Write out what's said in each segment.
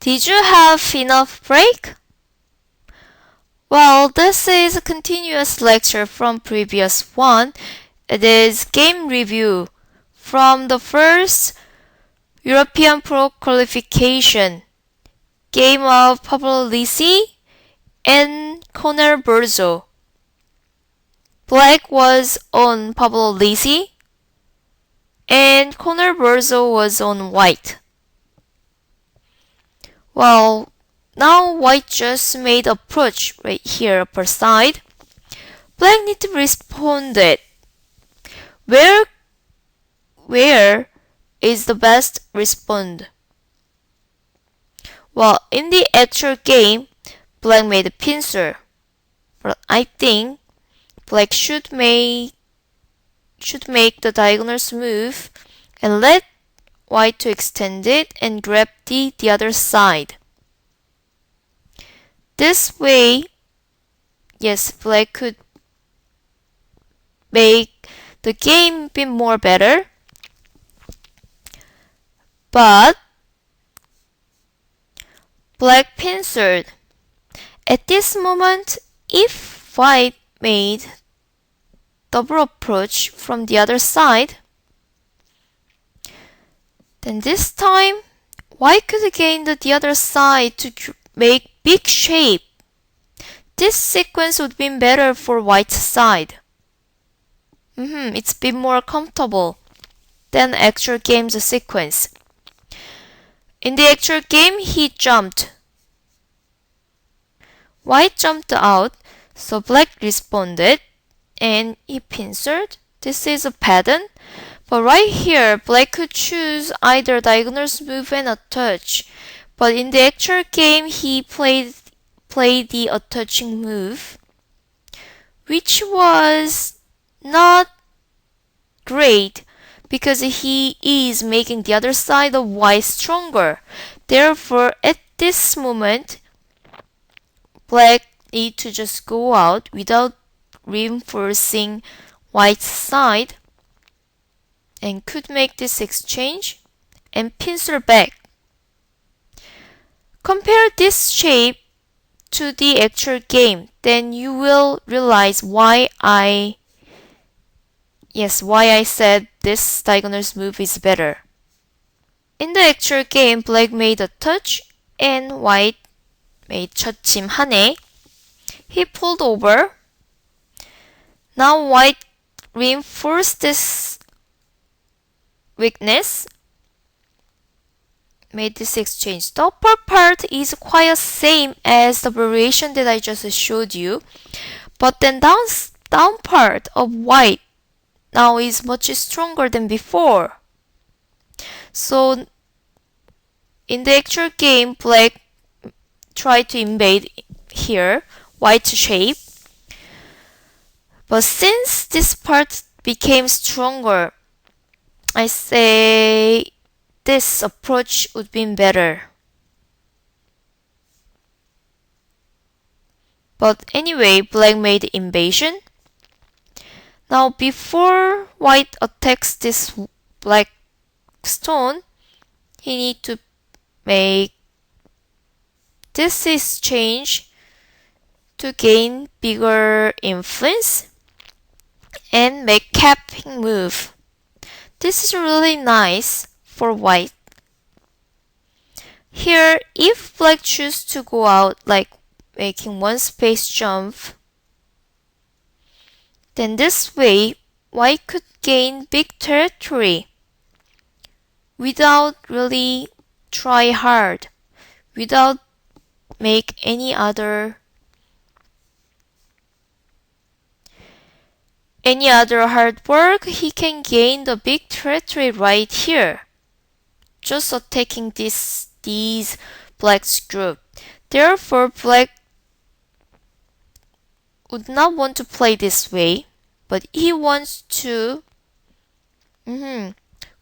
Did you have enough break? Well, this is a continuous lecture from previous one. It is game review from the first European Pro qualification game of Pavol Lisy and Cornel Burzo. Black was on Pavol Lisy and Cornel Burzo was on white. Well, now white just made approach right here upper side. Black need to respond it. Where is the best respond? Well, in the actual game, black made a pincer, but I think black should make the diagonals move and let white to extend it and grab the other side. This way, yes, black could make the game be more better. But black pincered. At this moment, if white made double approach from the other side, then this time white could gain the other side to make big shape. This sequence would be better for white's side. It's a bit more comfortable than actual game's sequence. In the actual game, he jumped. White jumped out, so black responded, and he pincered. This is a pattern, but right here, black could choose either diagonals move and a touch. But in the actual game, he played the attouching move, which was not great because he is making the other side of white stronger. Therefore, at this moment, black need to just go out without reinforcing white's side and could make this exchange and pincer back. Compare this shape to the actual game, then you will realize why I said this diagonals move is better. In the actual game, black made a touch and white made 처침 하네. He pulled over. Now white reinforced this weakness, made this exchange. The upper part is quite same as the variation that I just showed you, but then down part of white now is much stronger than before. So in the actual game, black tried to invade here white shape, but since this part became stronger, I say this approach would be better. But anyway, black made invasion. Now before white attacks this black stone, he need to make this exchange to gain bigger influence and make capping move. This is really nice for white. Here, if black choose to go out like making one space jump, then this way white could gain big territory without really try hard, without make any other hard work. He can gain the big territory right here, just attacking these black's group. Therefore, black would not want to play this way, but he wants to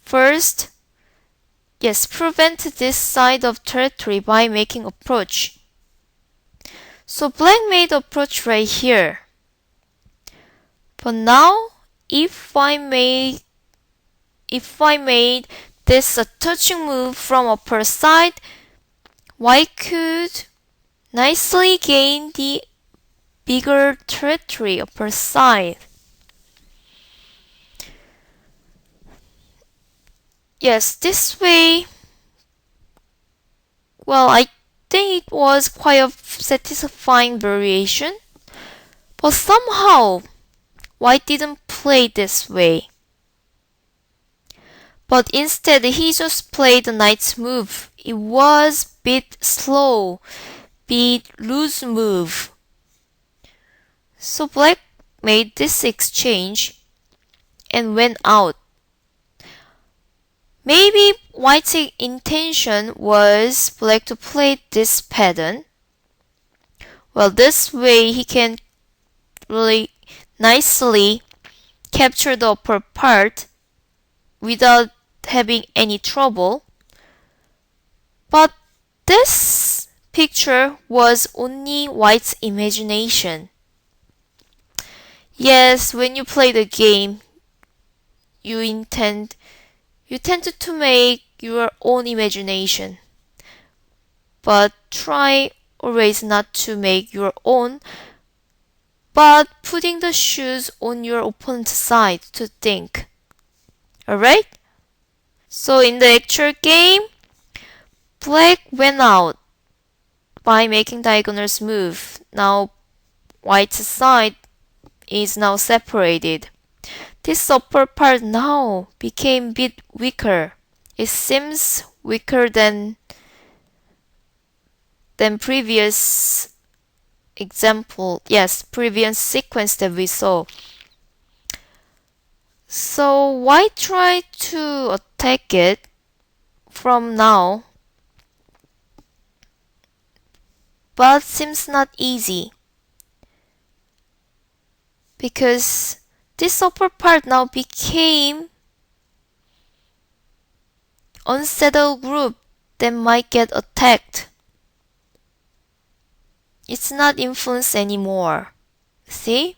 first prevent this side of territory by making approach. So black made approach right here. But now, if I made this a touching move from upper side, White could nicely gain the bigger territory upper side. Yes, this way, well, I think it was quite a satisfying variation, but somehow White didn't play this way. But instead, he just played the knight's move. It was bit slow, bit loose move. So Black made this exchange and went out. Maybe White's intention was Black to play this pattern. Well, this way he can really nicely capture the upper part without having any trouble. But this picture was only White's imagination. Yes, when you play the game, you tend to make your own imagination. But try always not to make your own, but putting the shoes on your opponent's side to think. Alright? So in the actual game, Black went out by making diagonals move. Now White's side is now separated. This upper part now became a bit weaker. It seems weaker than previous example. Yes, previous sequence that we saw. So White tried to attack it from now, but seems not easy because this upper part now became unsettled group that might get attacked. It's not influenced anymore. See?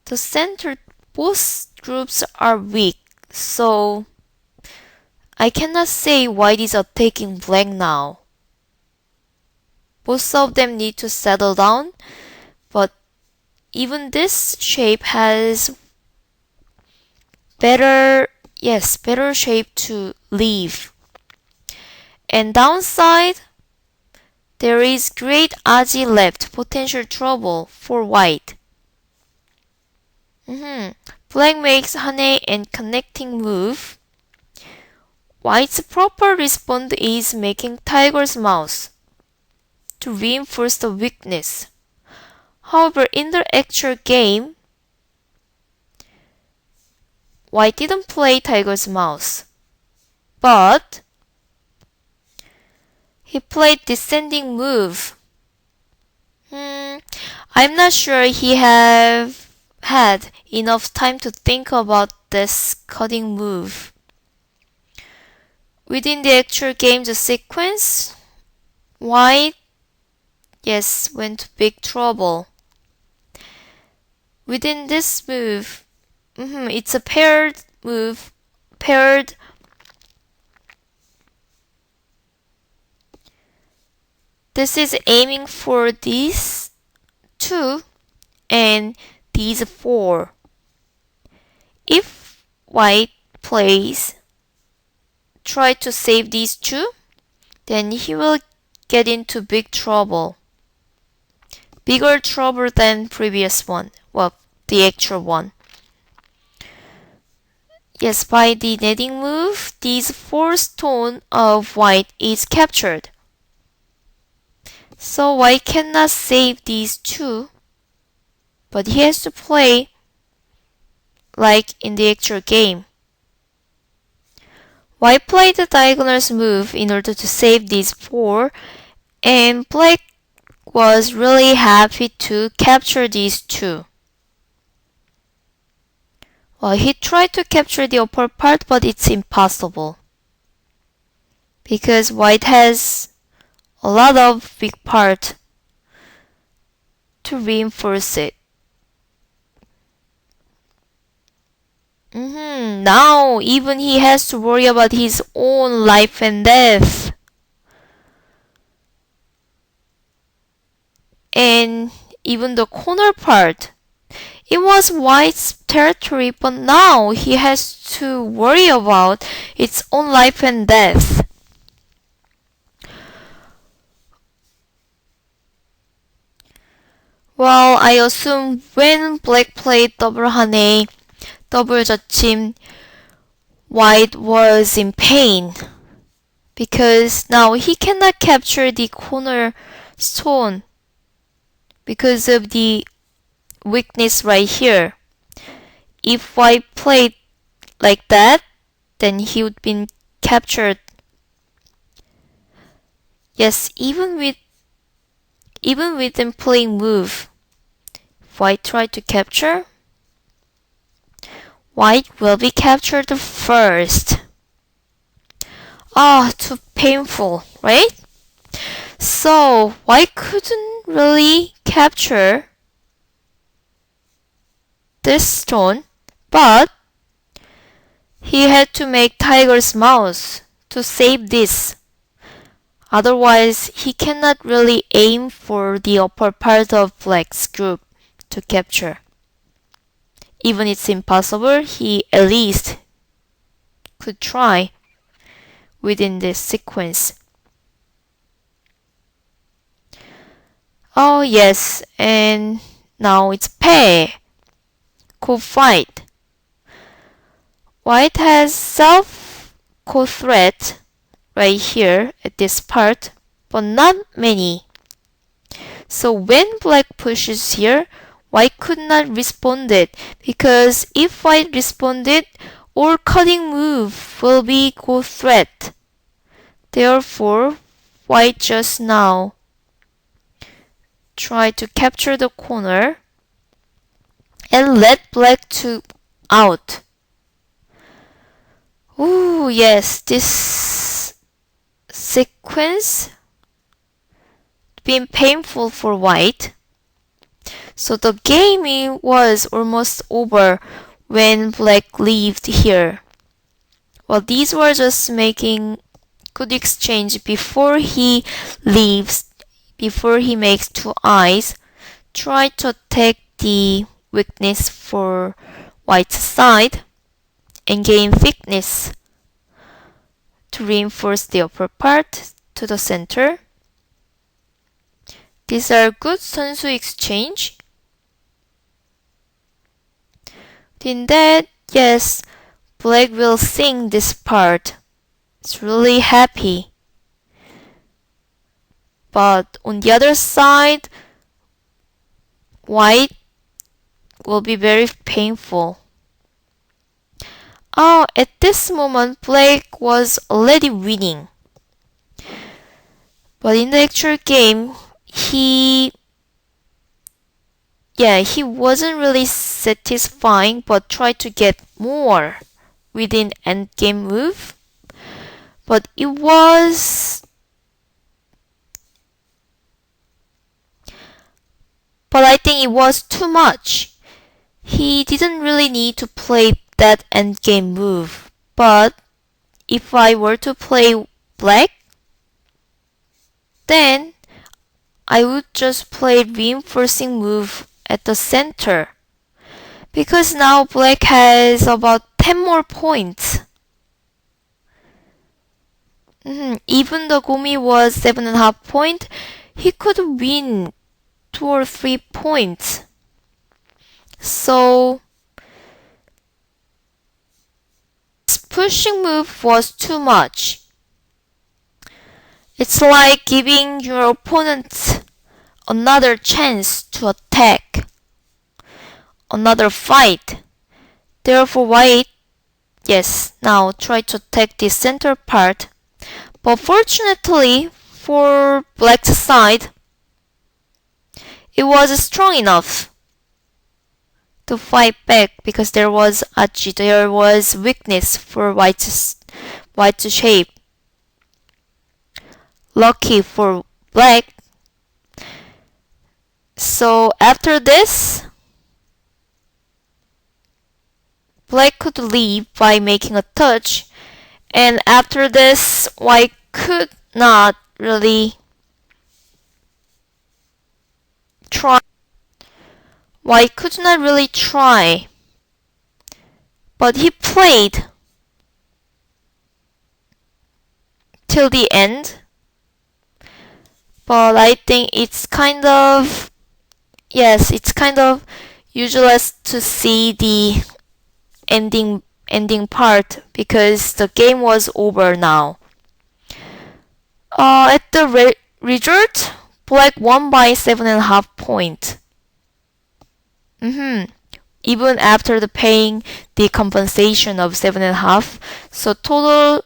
The center, both groups are weak, so I cannot say White is attacking Black now. Both of them need to settle down, but even this shape has better shape to leave. And downside, there is great aji left, potential trouble for White. Black makes Hane and connecting move. White's proper response is making tiger's mouth to reinforce the weakness. However, in the actual game, White didn't play tiger's mouth, but he played descending move. I'm not sure he have had enough time to think about this cutting move. Within the actual game's sequence, White, went to big trouble. Within this move, it's a paired move, This is aiming for these two and these four. If White plays, try to save these two, then he will get into big trouble. Bigger trouble than previous one. Well, the actual one. Yes, by the netting move, these four stone of White is captured. So White cannot save these two, but he has to play like in the actual game. White played the diagonals move in order to save these four, and Black was really happy to capture these two. Well, he tried to capture the upper part, but it's impossible because White has a lot of big part to reinforce it. Now even he has to worry about his own life and death. and even the corner part. It was White's territory, but now he has to worry about its own life and death. Well, I assume when Black played double hane, double 젖힘, White was in pain because now he cannot capture the corner stone because of the weakness right here. If White played like that, then he would been captured. Yes, even with them playing move, if White tried to capture, White will be captured first. Ah, too painful, right? So White couldn't really capture this stone, but he had to make tiger's mouth to save this. Otherwise, he cannot really aim for the upper part of Black's group to capture. Even it's impossible, he at least could try within this sequence. Oh yes, and now it's pair. Good fight. White has self-co-threat right here at this part, but not many. So when Black pushes here, White could not respond it, because if White responded, all cutting move will be co-threat. Therefore, White just now try to capture the corner and let Black to out. Ooh, yes, this sequence been painful for White. So the game was almost over when Black left here. Well, these were just making good exchange before he leaves, before he makes two eyes. Try to attack the weakness for White's side and gain thickness to reinforce the upper part to the center. These are good 선수 exchange. In that, yes, Black will sing this part. It's really happy. But on the other side, White will be very painful. Oh, at this moment, Black was already winning. But in the actual game, he wasn't really satisfying, but tried to get more within endgame move. But I think it was too much. He didn't really need to play that endgame move. But if I were to play Black, then I would just play reinforcing move at the center. Because now Black has about 10 more points. Even though Gomi was 7.5 points, he could win 2 or 3 points. So this pushing move was too much. It's like giving your opponent another chance to attack, another fight. Therefore, White, yes, now try to attack the center part. But fortunately for Black's side, it was strong enough to fight back because there was weakness for White's shape. Lucky for Black. So after this, Black could leave by making a touch, and after this, White could not really try. Why could not really try? But he played till the end. But I think it's kind of, yes, it's kind of useless to see the ending part because the game was over now. At the result, Black won by 7.5 points. Even after the paying the compensation of 7.5, so total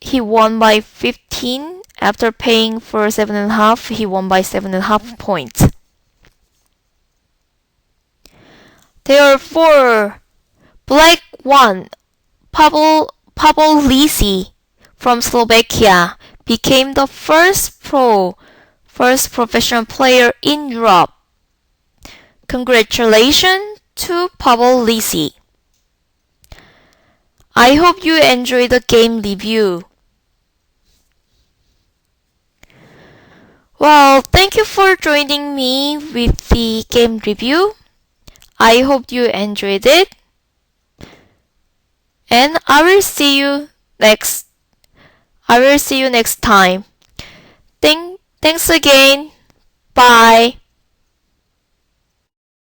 he won by 15. After paying for 7.5, he won by 7.5 points. Therefore, Black won. Pavol Lisy from Slovakia became the first professional player in Europe. Congratulations to Pavol Lisy. I hope you enjoyed the game review. Well, thank you for joining me with the game review. I hope you enjoyed it. And I will see you next time. Thanks again. Bye.